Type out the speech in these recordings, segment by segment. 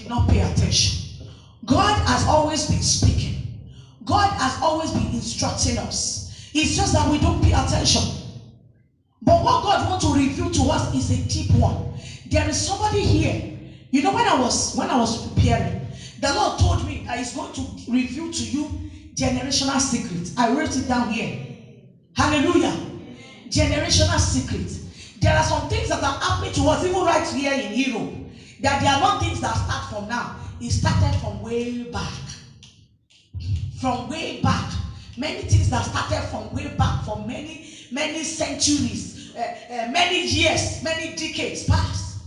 did not pay attention. God has always been speaking. God has always been instructing us. It's just that we don't pay attention. But what God wants to reveal to us is a deep one. There is somebody here. You know, when I was preparing, the Lord told me that He's going to reveal to you generational secrets. I wrote it down here. Hallelujah. Generational secrets. There are some things that are happening to us, even right here in Europe, that they are not things that start from now. It started from way back. From way back. Many things that started from way back, from many centuries, many years, many decades past.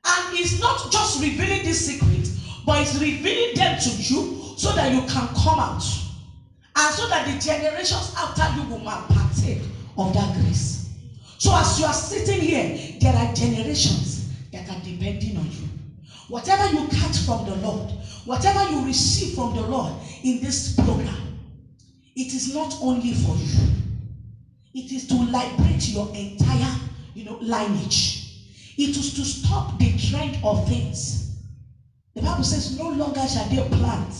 And it's not just revealing this secret, but it's revealing them to you so that you can come out. And so that the generations after you will partake of that grace. So as you are sitting here, there are generations that are depending on you. Whatever you catch from the Lord, whatever you receive from the Lord in this program, it is not only for you. It is to liberate your entire, lineage. It is to stop the trend of things. The Bible says, no longer shall they plant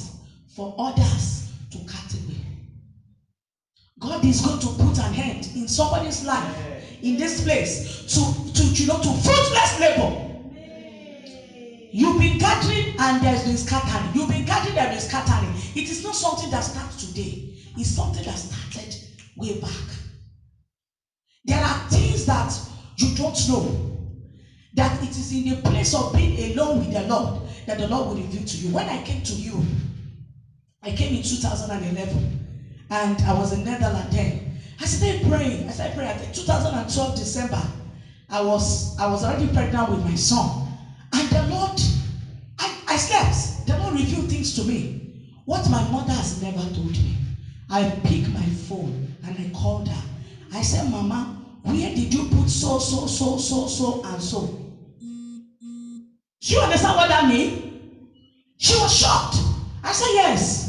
for others to cut away. God is going to put an end in somebody's life in this place to fruitless labor. You've been gathering and there's been scattering. You've been gathering, there's been scattering. It is not something that starts today. It's something that started way back. There are things that you don't know. That it is in the place of being alone with the Lord that the Lord will reveal to you. When I came to Europe, I came in 2011 and I was in Netherlands then. I started praying. I think 2012 December, I was already pregnant with my son. And the Lord, I slept. The Lord revealed things to me. What my mother has never told me. I picked my phone and I called her. I said, Mama, where did you put so, and so? Do you understand what that means? She was shocked. I said, yes.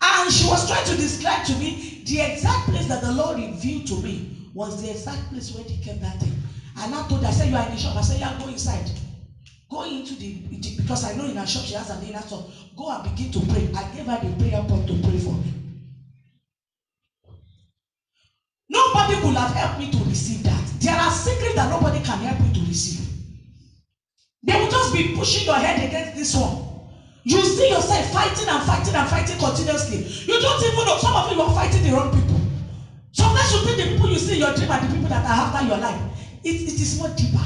And she was trying to describe to me the exact place that the Lord revealed to me was the exact place where they kept that thing. And I told her, I said, you are in the shop. I said, yeah, go inside. Go into because I know in her shop she has an inner shop. Go and begin to pray. I gave her the prayer point to pray for me. Nobody could have helped me to receive that. There are secrets that nobody can help you to receive. They will just be pushing your head against this one. You see yourself fighting and fighting and fighting continuously. You don't even know. Some of you are fighting the wrong people. Sometimes you think the people you see in your dream are the people that are after your life. It is more deeper.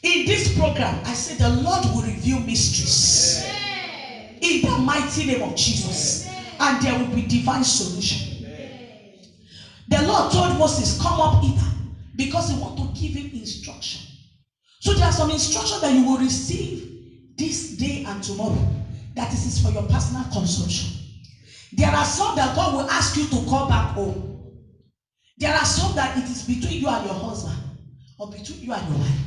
In this program, I say the Lord will reveal mysteries. In the mighty name of Jesus. And there will be divine solution. The Lord told Moses, come up hither, because he wants to give him instruction. So there are some instructions that you will receive this day and tomorrow. That is for your personal consumption. There are some that God will ask you to call back home. There are some that it is between you and your husband or between you and your wife.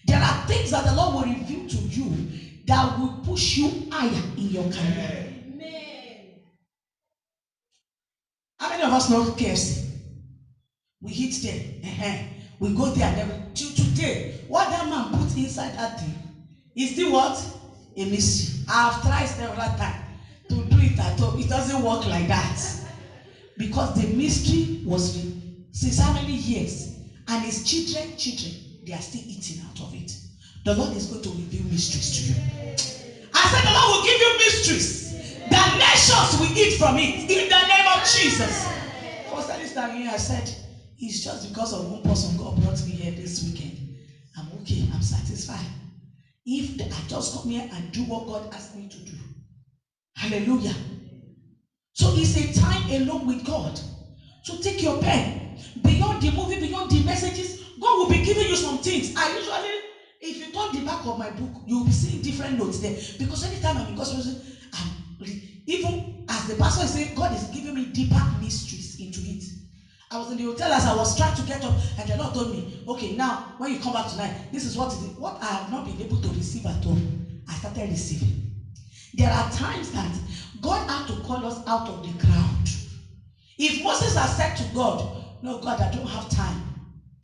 There are things that the Lord will reveal to you that will push you higher in your career. Amen. How many of us know KFC? We hit there. We go there and then till today, what that man put inside that thing is still what? A mystery. I have tried several times to do it at home. It doesn't work like that. Because the mystery was since how many years? And his children, they are still eating out of it. The Lord is going to reveal mysteries to you. I said the Lord will give you mysteries. The nations will eat from it. In the name of Jesus. For this time here, I said, it's just because of one person God brought me here this weekend. I'm okay. I'm satisfied. If I just come here and do what God asked me to do. Hallelujah. So it's a time alone with God. So take your pen. Beyond the movie, beyond the messages, God will be giving you some things. I usually, if you turn the back of my book, you will be seeing different notes there. Because anytime I'm in gospel, even as the pastor is saying, God is giving me deeper mysteries into it. I was in the hotel as I was trying to get up, and the Lord told me, okay, now when you come back tonight, this is what I have not been able to receive at all. I started receiving. There are times that God had to call us out of the ground. If Moses had said to God, no, God, I don't have time.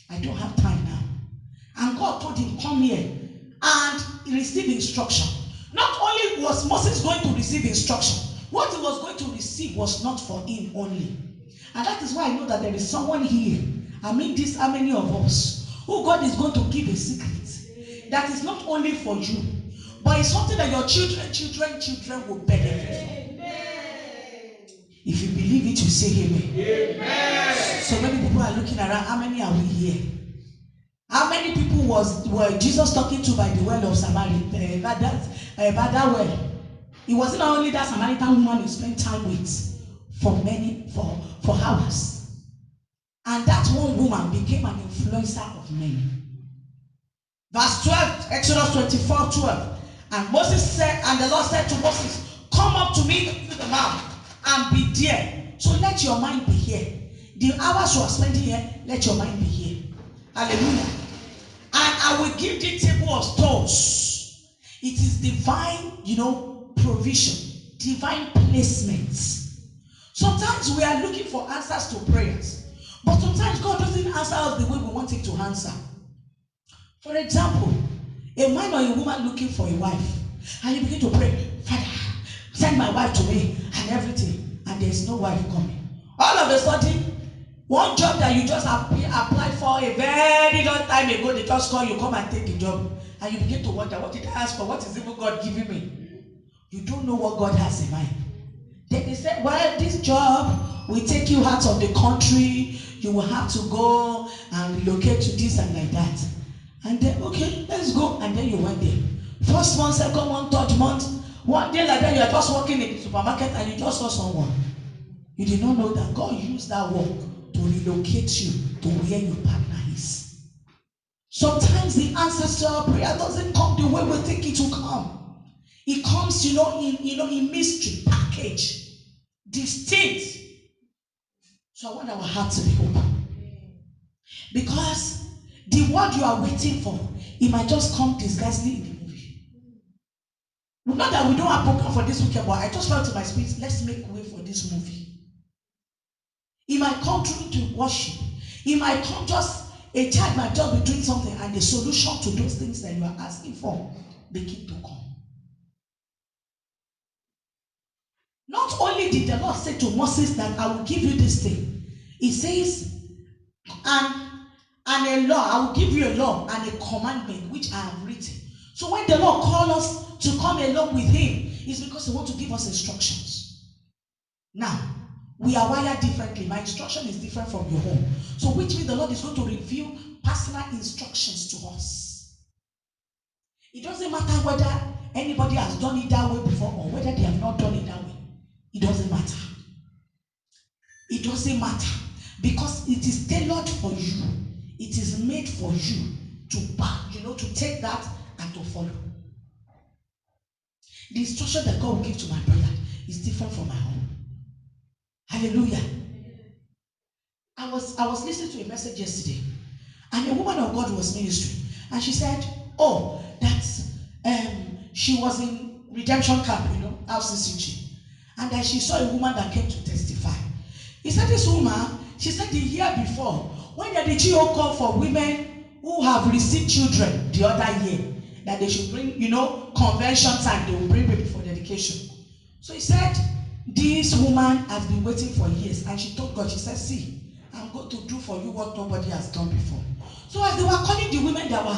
I don't have time now. And God told him, come here. and receive instruction. Not only was Moses going to receive instruction, what he was going to receive was not for him only. And that is why I know that there is someone here, this, how many of us, who God is going to give a secret that is not only for you, but it's something that your children will benefit from. If you believe it, you say amen. Amen. So many people are looking around. How many are we here? How many people were Jesus talking to by the well of Samaria? By that well. It wasn't only that Samaritan woman he spent time with for hours. And that one woman became an influencer of many. Verse 12, Exodus 24:12. And Moses said, and the Lord said to Moses, come up to me to the mount and be there. So let your mind be here. The hours you are spending here, let your mind be here. Hallelujah. And I will give thee table of stones. It is divine, provision, divine placement. Sometimes we are looking for answers to prayers, but sometimes God doesn't answer us the way we want him to answer. For example, a man or a woman looking for a wife, and you begin to pray, Father, send my wife to me and everything, and there's no wife coming. All of a sudden, one job that you just applied for a very long time ago, they just call you, come and take the job. And you begin to wonder, what did I ask for? What is even God giving me? You don't know what God has in mind. Then they say, well, this job will take you out of the country. You will have to go and relocate to this and like that. And then, okay, let's go. And then you went there. First month, second month, third month. One day like that, you are just walking in the supermarket and you just saw someone. You did not know that God used that work to relocate you to where your partner is. Sometimes the answers to our prayer doesn't come the way we think it will come. It comes, in mystery, package, distinct. So I want our heart to be open. Because the word you are waiting for, it might just come disguisedly in the movie. Not that we don't have program for this weekend, but I just felt in my spirit, let's make way for this movie. It might come through to worship. It might come just, a child might just be doing something and the solution to those things that you are asking for begin to come. Not only did the Lord say to Moses that I will give you this thing, he says, and a law, I will give you a law and a commandment which I have written. So when the Lord calls us to come along with him, it's because he wants to give us instructions. Now, we are wired differently. My instruction is different from your own. So which means the Lord is going to reveal personal instructions to us. It doesn't matter whether anybody has done it that way before or whether they have not done it that way. It doesn't matter. It doesn't matter. Because it is tailored for you. It is made for you to take that and to follow. The instruction that God will give to my brother is different from my own. Hallelujah. I was listening to a message yesterday, and a woman of God was ministering, and she said, she was in redemption camp, RCCG, and then she saw a woman that came to testify. He said, this woman, she said the year before, when the GO called for women who have received children the other year, that they should bring, convention time, they will bring baby for dedication. So he said, this woman has been waiting for years, and she told God, she said, see, I'm going to do for you what nobody has done before. So as they were calling the women that were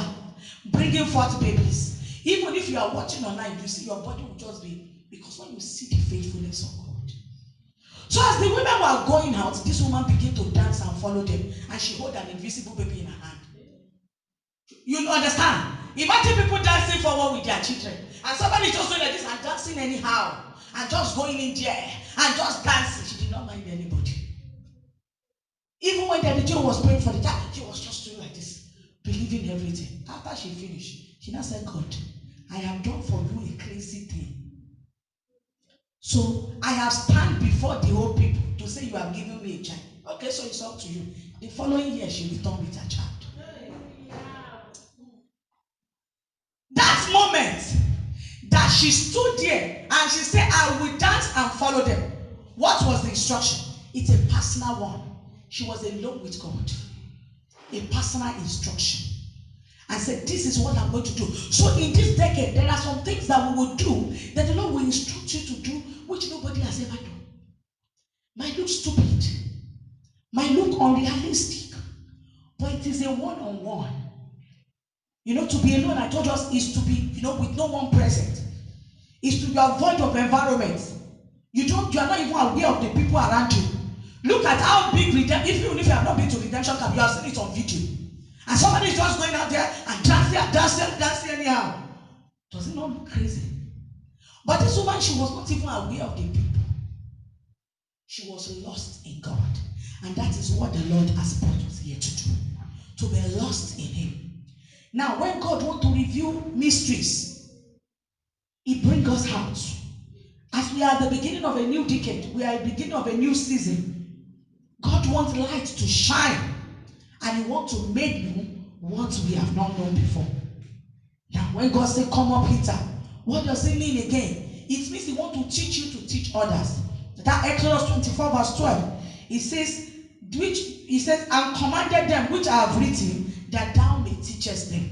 bringing forth babies, even if you are watching online, you see your body will just be, because when you see the faithfulness of God. So as the women were going out, this woman began to dance and follow them, and she held an invisible baby in her hand. You understand? Imagine people dancing forward with their children, and somebody just doing like this and dancing anyhow, and just going in there and just dancing. She did not mind anybody. Even when Daddy Joe was praying for the child, she was just doing like this, believing everything. After she finished, she now said, God, I have done for you a crazy thing. So I have stand before the whole people to say you have given me a child. Okay, so it's up to you. The following year, she returned with her child. That moment that she stood there and she said, I will dance and follow them. What was the instruction? It's a personal one. She was alone with God. A personal instruction. and say, this is what I'm going to do. So in this decade, there are some things that we will do that the Lord will instruct you to do, which nobody has ever done. Might look stupid, might look unrealistic, but it is a one-on-one. To be alone, I told us, is to be, with no one present. Is to be avoid of environment. You are not even aware of the people around you. Look at how big redemption, even if you have not been to redemption camp, you have seen it on video. And somebody is just going out there and dancing anyhow. Does it not look crazy? But this woman, she was not even aware of the people. She was lost in God. And that is what the Lord has brought us here to do. To be lost in Him. Now, when God wants to reveal mysteries, He brings us out. As we are at the beginning of a new decade, we are at the beginning of a new season. God wants light to shine. And He wants to make known what we have not known before. Now, when God says, come up, Peter, what does it mean again? It means He wants to teach you to teach others. That Exodus 24 verse 12, it says, and commanded them which I have written, that thou may teachest them.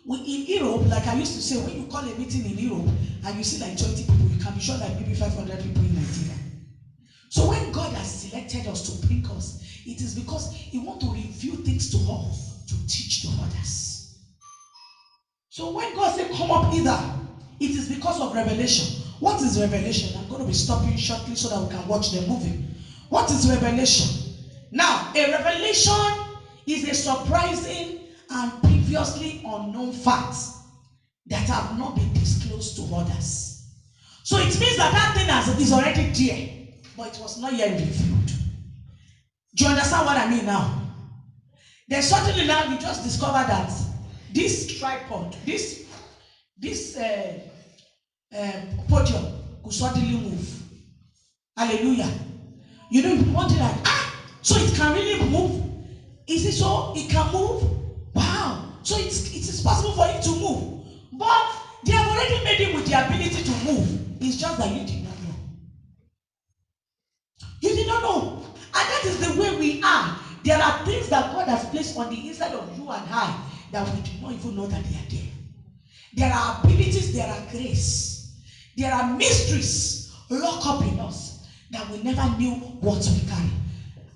In Europe, like I used to say, when you call a meeting in Europe and you see like 20 people, you can be sure like maybe 500 people in Nigeria. So when God has selected us to bring us, it is because He wants to reveal things to us, to teach to others. So when God said, come up hither, it is because of revelation. What is revelation? I'm going to be stopping shortly so that we can watch the movie. What is revelation? Now, a revelation is a surprising and previously unknown facts that have not been disclosed to others. So it means that thing is already there, but it was not yet revealed. Do you understand what I mean now? Then suddenly now you just discover that this tripod, this podium could suddenly move. Hallelujah. You know, you wonder like, so it can really move. Is it so? It can move? Wow. So it is possible for it to move. But they have already made it with the ability to move. It's just that you did not know. You did not know. And that is the way we are. There are things that God has placed on the inside of you and I that we do not even know that they are there. There are abilities, there are grace. There are mysteries locked up in us that we never knew what we carry.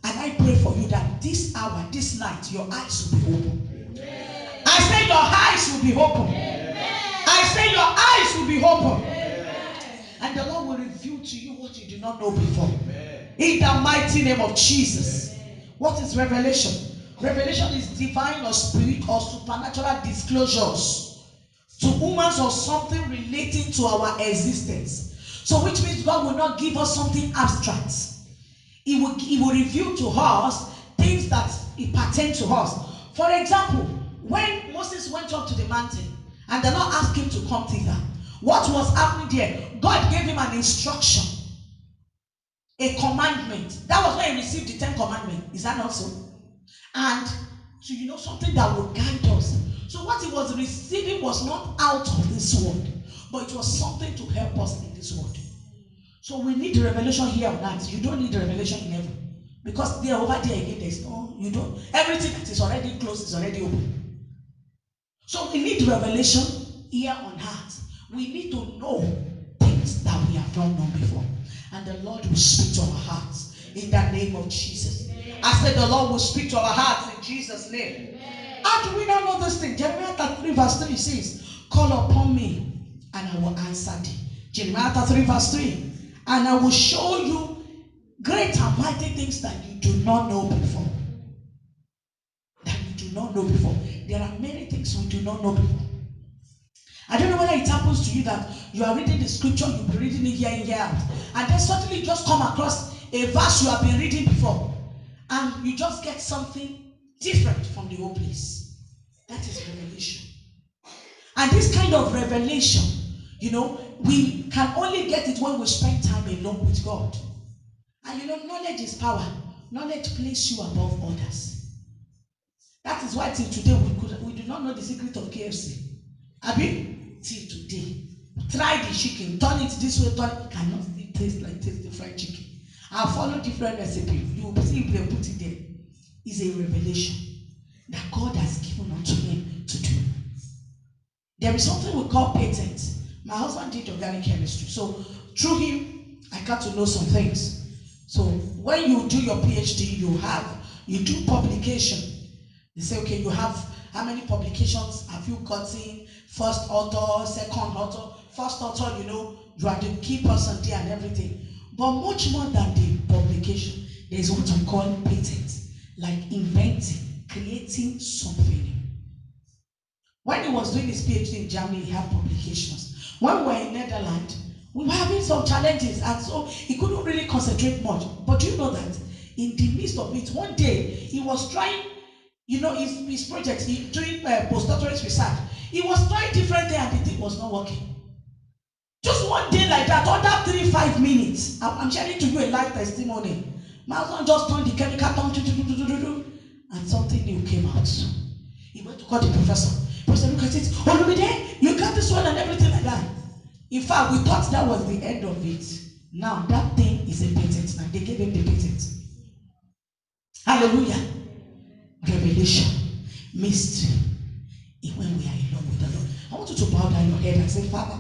And I pray for you that this hour, this night, your eyes will be open. Amen. I say your eyes will be open. Amen. I say your eyes will be open. Amen. And the Lord will reveal to you what you did not know before. Amen. In the mighty name of Jesus. Amen. What is revelation? Revelation is divine or spirit or supernatural disclosures to humans or something relating to our existence. So which means God will not give us something abstract. He will reveal to us things that pertain to us. For example, when Moses went up to the mountain and the Lord asked him to come thither, what was happening there? God gave him an instruction, a commandment. That was when he received the 10 commandments. Is that not so? And so something that would guide us. So what he was receiving was not out of this world, but it was something to help us in this world. So we need revelation here on earth. You don't need revelation in heaven. Because there, over there again, there's no, you don't, everything that is already closed is already open. So we need revelation here on earth. We need to know things that we have not known before. And the Lord will speak to our hearts in the name of Jesus. I said the Lord will speak to our hearts in Jesus' name. How do we not know this thing? Jeremiah 33 verse 3 says, call upon me and I will answer thee. Jeremiah 33 verse 3. And I will show you great and mighty things that you do not know before. That you do not know before. There are many things we do not know before. I don't know whether it happens to you that you are reading the scripture, you'll be reading it here and here out, and then suddenly you just come across a verse you have been reading before, and you just get something different from the whole place. That is revelation. And this kind of revelation, we can only get it when we spend time alone with God. And knowledge is power. Knowledge places you above others. That is why till today we do not know the secret of KFC. Abi, till today. Try the chicken, turn it this way, turn it. You cannot still taste the fried chicken. I'll follow different recipe. You will see if they put it there. It's a revelation. that God has given unto him to do. There is something we call patent. My husband did organic chemistry, so through him, I got to know some things. So when you do your PhD, you do publication. They say, okay, you have how many publications have you gotten? First author, second author. First author, you are the key person there and everything. But much more than the publication, there is what we call patent, like inventing, creating something. When he was doing his PhD in Germany, he had publications. When we were in Netherlands, we were having some challenges, and so he couldn't really concentrate much. But do you know that in the midst of it, one day he was trying, his project, doing postdoctorate research. He was trying different things and the thing was not working. Just one day like that, under 3-5 minutes, I'm sharing to you a live testimony. My husband just turned the chemical on, and something new came out. He went to call the professor. Professor, look at it. Olumide, you got this one and everything like that. In fact, we thought that was the end of it. Now, that thing is a patent. Now, they gave him the patent. Hallelujah. Revelation. Mystery. When we are alone with the Lord. I want you to bow down your head and say, Father,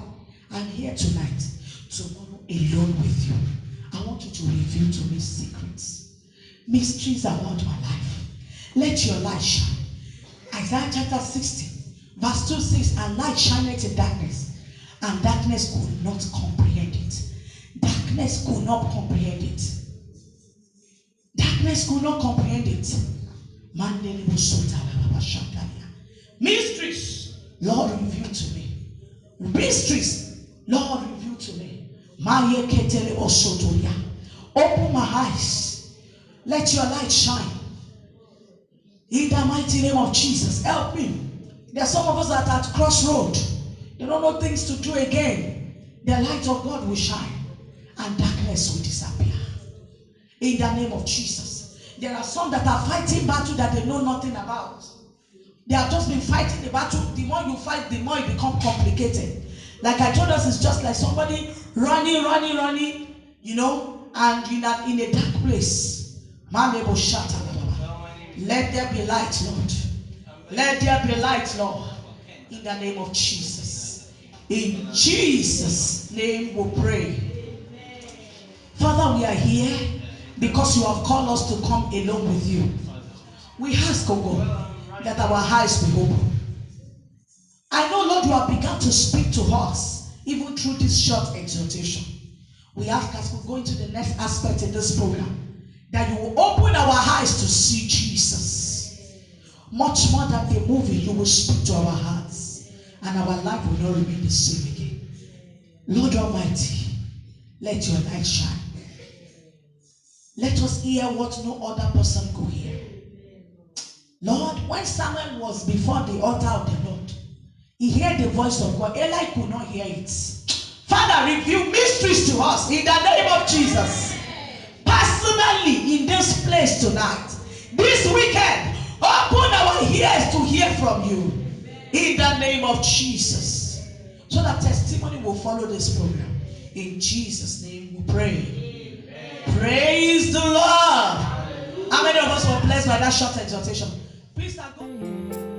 I'm here tonight. Tomorrow, alone with you. I want you to reveal to me secrets. Mysteries about my life. Let your light shine. Isaiah chapter 60. Verse 2 says, and light shineth in darkness, and darkness could not comprehend it. Darkness could not comprehend it. Darkness could not comprehend it. Mysteries, Lord, reveal to me. Mysteries, Lord, reveal to me. Open my eyes. Let your light shine. In the mighty name of Jesus, help me. There are some of us that are at crossroad. They don't know things to do again. The light of God will shine and darkness will disappear. In the name of Jesus. There are some that are fighting battle that they know nothing about. They have just been fighting the battle. The more you fight, the more it becomes complicated. Like I told us, it's just like somebody running, and in a dark place. Let there be light, Lord. Let there be light, Lord. In the name of Jesus. In Jesus' name we pray. Father, we are here because you have called us to come alone with you. We ask, oh God, that our eyes be open. I know, Lord, you have begun to speak to us, even through this short exhortation. We ask as we go into the next aspect in this program, that you will open our eyes to see Jesus. Much more than the movie, you will speak to our hearts, and our life will not remain the same again. Lord Almighty, let your light shine. Let us hear what no other person could hear. Lord, when Samuel was before the altar of the Lord, he heard the voice of God. Eli could not hear it. Father, reveal mysteries to us in the name of Jesus. Personally, in this place tonight, this weekend, open our ears to hear from you in the name of Jesus, so that testimony will follow this program. In Jesus' name we pray. Amen. Praise the Lord. How many of us were blessed by that short exhortation? Please start going.